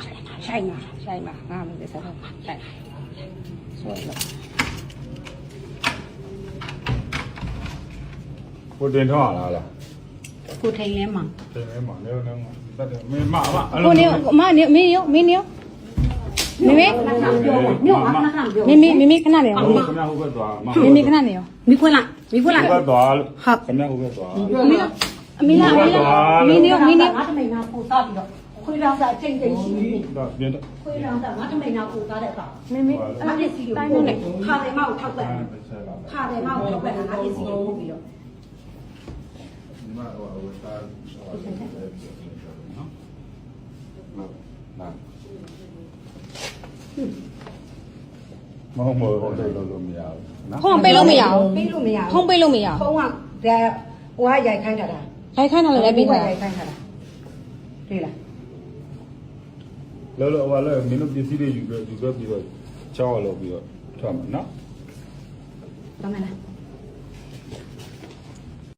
ဆိုင်မှာငါမသိစားတော့ဆိုင်ဆိုတော့ ကိုတင်ထောင်းလာလား ကိုထိုင်လဲမှာ တင်လဲမှာလည်းလည်းတတ်တယ်မင်းမပါ ကိုနေမနေမင်းရောမင်းရောမမေခဏပြောမြို့ခဏပြောမမေခဏနေရော ဟုတ်ကဲ့ဟုတ်ကဲ့သွား မမေခဏနေရောမိခွန်းလိုက်ဟုတ်ကဲ့သွားခင်ဗျာဟုတ်ကဲ့သွား အမေလားမင်းရော ငါတမိန်နာပို့သားပြီးတော့ခွေးလောင်စားချိန်ချိန်ရှိနေ တော့ပြင်းတော့ ခွေးလောင်စားငါတမိန်နာပို့သားတဲ့အခါ မမေ ငါပစ္စည်းကိုပို့တယ်ခါတယ်မကိုထောက်ပံ့ခါတယ်မကိုထောက်ပံ့တာငါပစ္စည်းကိုပို့ပြီးတော့ ဒီမှာဟိုစားနော်မဟုတ်ဘူးလို့မရဘူးနော် ဖုန်းပေးလို့မရဘူး ပေးလို့မရ ဖုန်းပေးလို့မရ ဖုန်းကဒါဟိုကရိုက်ခိုင်းထားတာ ရိုက်ခိုင်းတာလည်းပေးတာ ရိုက်ခိုင်းထားတာတွေ့လား လောလောဟိုလည်းမင်းတို့ပစ္စည်းတွေယူပြီးတော့ချောင်းလို့ပြီးတော့ထွက်မှာနော် တမန်လား ဟ